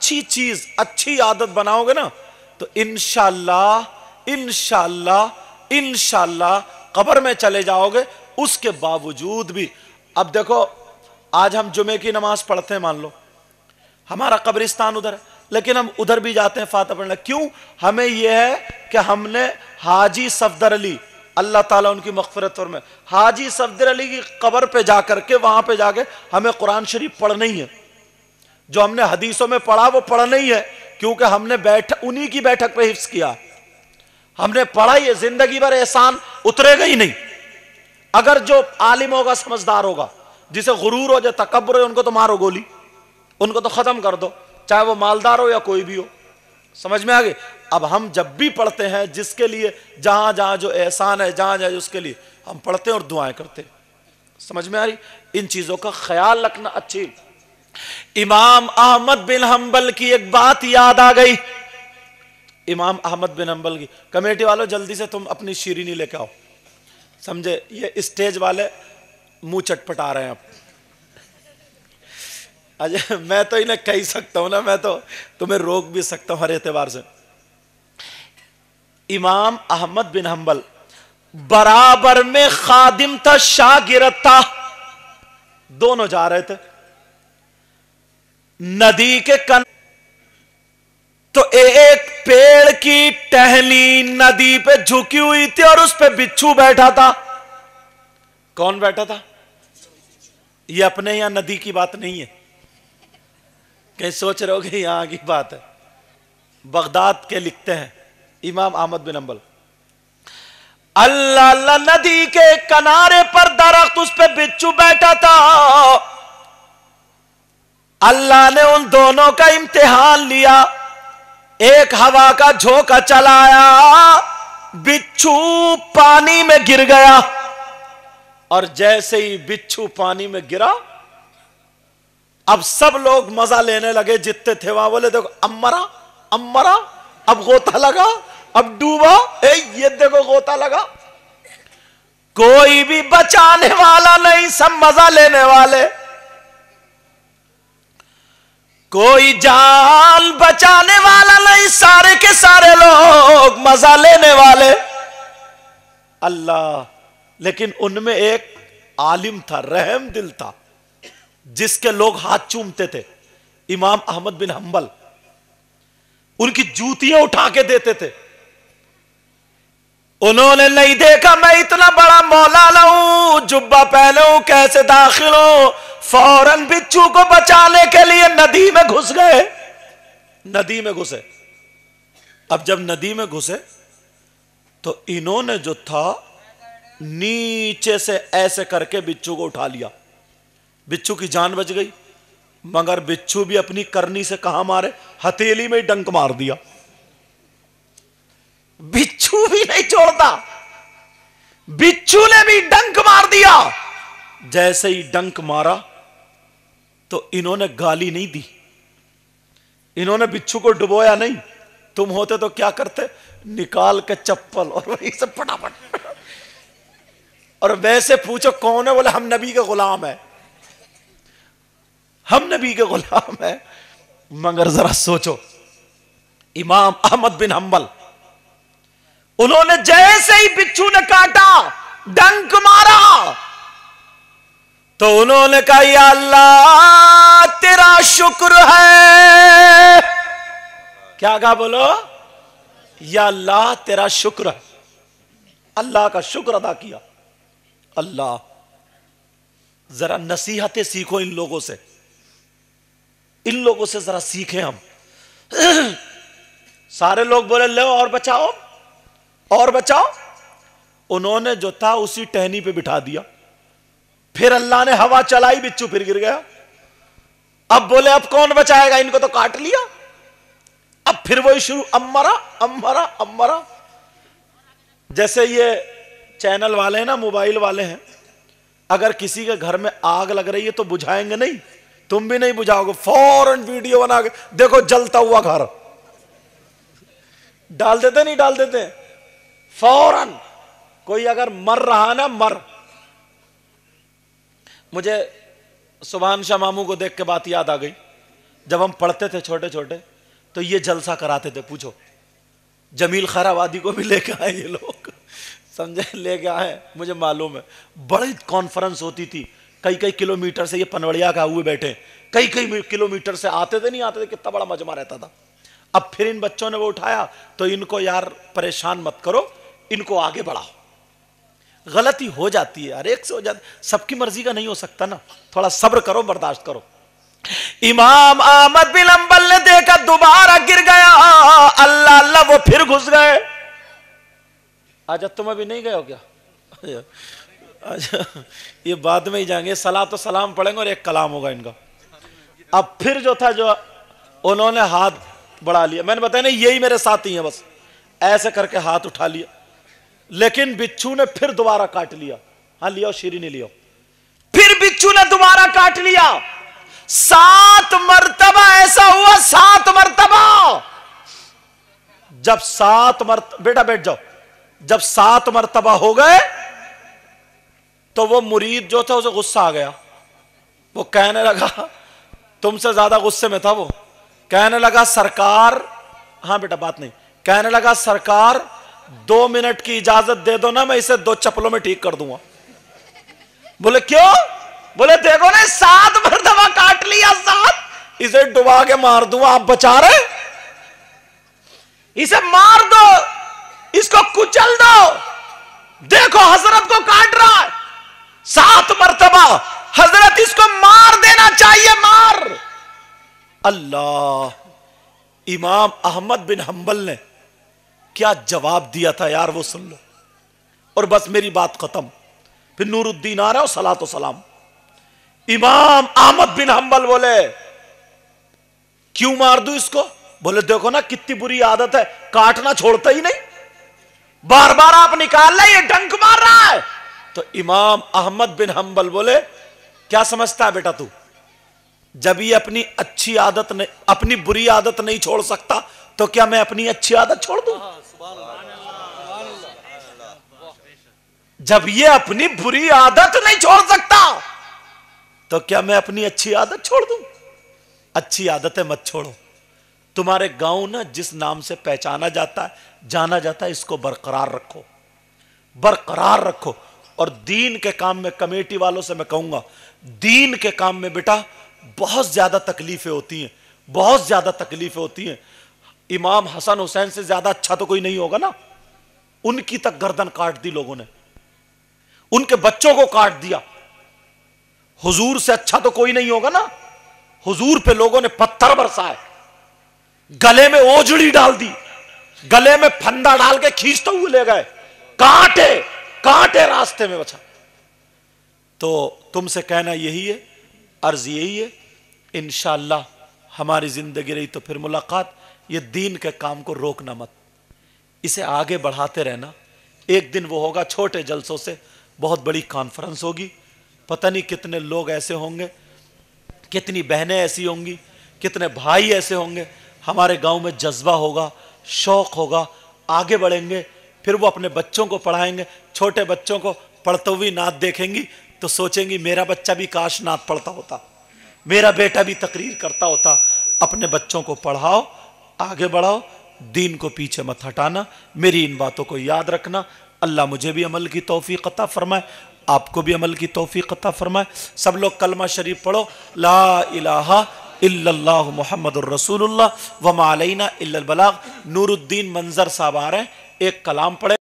अच्छी चीज, अच्छी आदत बनाओगे ना तो इंशाअल्लाह इंशाअल्लाह इंशाअल्लाह कब्र में चले जाओगे। उसके बावजूद भी अब देखो, आज हम जुमे की नमाज पढ़ते हैं, मान लो हमारा कब्रिस्तान उधर है, लेकिन हम उधर भी जाते हैं फातिहा पढ़ने। क्यों? हमें यह है कि हमने हाजी सफदर अली, अल्लाह ताला उनकी मग़फ़िरत फरमाए, हाजी सफदर अली की कब्र पे जाकर के वहां पे जाके हमें कुरान शरीफ पढ़ना ही है। जो हमने हदीसों में पढ़ा वो पढ़ना ही है, क्योंकि हमने उन्हीं की बैठक पे हिफ्ज़ किया, हमने पढ़ा ही है। जिंदगी भर एहसान उतरेगा ही नहीं। अगर जो आलिम होगा, समझदार होगा, जिसे गुरूर हो, जो तकब्बुर है, उनको तो मारो गोली, उनको तो खत्म कर दो, चाहे वो मालदार हो या कोई भी हो। समझ में आ गई? अब हम जब भी पढ़ते हैं, जिसके लिए जहां जहां जो एहसान है, जहां जहां उसके लिए हम पढ़ते हैं और दुआएं करते हैं। समझ में आ रही? इन चीजों का ख्याल रखना अच्छी। इमाम अहमद बिन हंबल की एक बात याद आ गई। इमाम अहमद बिन हंबल की, कमेटी वालों जल्दी से तुम अपनी शीरीनी लेके आओ। समझे? ये स्टेज वाले मुंह चटपटा रहे हैं अब। अजय मैं तो इन्हें कह सकता हूं ना, मैं तो तुम्हें रोक भी सकता हूं हर एतबार से। इमाम अहमद बिन हंबल बराबर में खादिम था, शागिर्द था, दोनों जा रहे थे नदी के तो एक पेड़ की टहनी नदी पे झुकी हुई थी और उस पे बिच्छू बैठा था। कौन बैठा था? ये अपने यहां नदी की बात नहीं है, कहीं सोच रहे हो कि यहां की बात है। बगदाद के लिखते हैं इमाम अहमद बिन हंबल, अल्लाह अल्लाह, नदी के किनारे पर दरख्त, उस पे बिच्छू बैठा था। अल्लाह ने उन दोनों का इम्तिहान लिया। एक हवा का झोंका चलाया, बिच्छू पानी में गिर गया, और जैसे ही बिच्छू पानी में गिरा, अब सब लोग मजा लेने लगे, जितने थे वहां। बोले देखो अम्मरा अम्मरा, अब गोता लगा, अब डूबा, ये देखो गोता लगा। कोई भी बचाने वाला नहीं, सब मजा लेने वाले। कोई जान बचाने वाला नहीं, सारे के सारे लोग मजा लेने वाले। अल्लाह, लेकिन उनमें एक आलिम था, रहम दिल था, जिसके लोग हाथ चूमते थे, इमाम अहमद बिन हंबल। उनकी जूतियां उठा के देते थे। उन्होंने नहीं देखा मैं इतना बड़ा मौलाना हूं, जुब्बा पहने हूं, कैसे दाखिल हूं, फौरन बिच्छू को बचाने के लिए नदी में घुस गए। नदी में घुसे। अब जब नदी में घुसे तो इन्होंने जो था नीचे से ऐसे करके बिच्छू को उठा लिया। बिच्छू की जान बच गई, मगर बिच्छू भी अपनी करनी से कहां मारे, हथेली में ही डंक मार दिया। बिच्छू भी नहीं छोड़ता, बिच्छू ने भी डंक मार दिया। जैसे ही डंक मारा तो इन्होंने गाली नहीं दी, इन्होंने बिच्छू को डुबोया नहीं। तुम होते तो क्या करते? निकाल के चप्पल और वही से फटाफट। और वैसे पूछो कौन है? बोले हम नबी के गुलाम है, हम नबी के गुलाम है। मगर जरा सोचो, इमाम अहमद बिन हंबल, उन्होंने जैसे ही बिच्छू ने काटा, डंक मारा, तो उन्होंने कहा या अल्लाह तेरा शुक्र है। क्या कहा? बोलो या अल्लाह तेरा शुक्र है। अल्लाह का शुक्र अदा किया। अल्लाह, जरा नसीहतें सीखो इन लोगों से, इन लोगों से जरा सीखें हम। सारे लोग बोले लो और बचाओ और बचाओ। उन्होंने जो था उसी टहनी पे बिठा दिया। फिर अल्लाह ने हवा चलाई, बिच्छू फिर गिर गया। अब बोले अब कौन बचाएगा, इनको तो काट लिया। अब फिर वही शुरू, अम्मरा अम्मरा अम्मरा। जैसे ये चैनल वाले हैं ना, मोबाइल वाले हैं, अगर किसी के घर में आग लग रही है तो बुझाएंगे नहीं, तुम भी नहीं बुझाओगे, फौरन वीडियो बना के देखो जलता हुआ घर डाल देते, नहीं डाल देते फौरन। कोई अगर मर रहा ना, मर। मुझे सुभान शाह मामू को देख के बात याद आ गई। जब हम पढ़ते थे छोटे छोटे तो ये जलसा कराते थे, पूछो जमील खैराबादी को भी लेके आए ये लोग, समझे, लेके आए, मुझे मालूम है। बड़ी कॉन्फ्रेंस होती थी, कई कई किलोमीटर से, ये पनवड़िया का हुए बैठे, कई कई किलोमीटर से आते थे, नहीं आते थे, कितना बड़ा मजमा रहता था। अब फिर इन बच्चों ने वो उठाया, तो इनको यार परेशान मत करो, इनको आगे बढ़ाओ। गलती हो जाती है, हर एक से हो जाती, सबकी मर्जी का नहीं हो सकता ना, थोड़ा सब्र करो, बर्दाश्त करो। इमाम अहमद बिन हंबल ने देखा दोबारा गिर गया, अल्लाह अल्लाह, वो फिर घुस गए। आज तुम अभी नहीं गए हो क्या? अच्छा, ये बाद में ही जाएंगे, सलात तो सलाम पढ़ेंगे और एक कलाम होगा इनका। अब फिर जो था, जो उन्होंने हाथ बढ़ा लिया, मैंने बताया नहीं, यही मेरे साथ ही है, बस ऐसे करके हाथ उठा लिया, लेकिन बिच्छू ने फिर दोबारा काट लिया। हाँ लिया, शीरी नहीं लिया, फिर बिच्छू ने दोबारा काट लिया। 7 मरतबा ऐसा हुआ, 7 मरतबा। जब 7 मरतबा, बेटा बैठ जाओ, जब 7 मरतबा हो गए तो वो मुरीद जो था उसे गुस्सा आ गया, वो कहने लगा, तुमसे ज्यादा गुस्से में था वो, कहने लगा सरकार, हाँ बेटा बात नहीं, कहने लगा सरकार 2 मिनट की इजाजत दे दो ना, मैं इसे 2 चप्पलों में ठीक कर दूंगा। बोले क्यों? बोले देखो ना 7 मरतबा काट लिया, 7, इसे डुबा के मार दूंगा, आप बचा रहे, इसे मार दो, इसको कुचल दो, देखो हजरत को काट रहा है 7 मरतबा, हजरत इसको मार देना चाहिए, मार। अल्लाह, इमाम अहमद बिन हंबल ने क्या जवाब दिया था यार, वो सुन लो, और बस मेरी बात खत्म। फिर नूरुद्दीन आ रहा हो, सलात व सलाम। इमाम अहमद बिन हंबल बोले क्यों मार दूं इसको? बोले देखो ना कितनी बुरी आदत है, काटना छोड़ता ही नहीं, बार बार आप निकाल रहे, ये डंक मार रहा है। तो इमाम अहमद बिन हंबल बोले क्या समझता है बेटा तू, जब ये अपनी अच्छी आदत नहीं, अपनी बुरी आदत नहीं छोड़ सकता, तो क्या मैं अपनी अच्छी आदत छोड़ दूं? जब ये अपनी बुरी आदत नहीं छोड़ सकता, तो क्या मैं अपनी अच्छी आदत छोड़ दूं? अच्छी आदतें मत छोड़ो। तुम्हारे गांव ना जिस नाम से पहचाना जाता है, जाना जाता है, इसको बरकरार रखो, बरकरार रखो। और दीन के काम में, कमेटी वालों से मैं कहूंगा, दीन के काम में बेटा बहुत ज्यादा तकलीफें होती हैं, बहुत ज्यादा तकलीफें होती हैं। इमाम हसन हुसैन से ज्यादा अच्छा तो कोई नहीं होगा ना, उनकी तक गर्दन काट दी लोगों ने, उनके बच्चों को काट दिया। हुजूर से अच्छा तो कोई नहीं होगा ना, हुजूर पे लोगों ने पत्थर बरसाए, गले में ओजड़ी डाल दी, गले में फंदा डाल के खींचते हुए ले गए, कांटे कांटे रास्ते में बचा। तो तुमसे कहना यही है, अर्ज यही है, इंशाअल्लाह हमारी जिंदगी रही तो फिर मुलाकात। ये दीन के काम को रोकना मत, इसे आगे बढ़ाते रहना। एक दिन वो होगा, छोटे जलसों से बहुत बड़ी कॉन्फ्रेंस होगी, पता नहीं कितने लोग ऐसे होंगे, कितनी बहनें ऐसी होंगी, कितने भाई ऐसे होंगे। हमारे गांव में जज्बा होगा, शौक होगा, आगे बढ़ेंगे, फिर वो अपने बच्चों को पढ़ाएंगे। छोटे बच्चों को पढ़ते हुए नात देखेंगी तो सोचेंगी मेरा बच्चा भी काश नात पढ़ता होता, मेरा बेटा भी तकरीर करता होता। अपने बच्चों को पढ़ाओ, आगे बढ़ाओ, दीन को पीछे मत हटाना। मेरी इन बातों को याद रखना। अल्लाह मुझे भी अमल की तौफीक अता फरमाए, आपको भी अमल की तौफीक अता फरमाए। सब लोग कलमा शरीफ पढ़ो, ला इलाहा इल्लल्लाहु मुहम्मदुर रसूलुल्लाह व मा अलैना इल्लल बलाग। नूरुद्दीन मंजर साहब आ रहे हैं, एक कलाम पढ़े।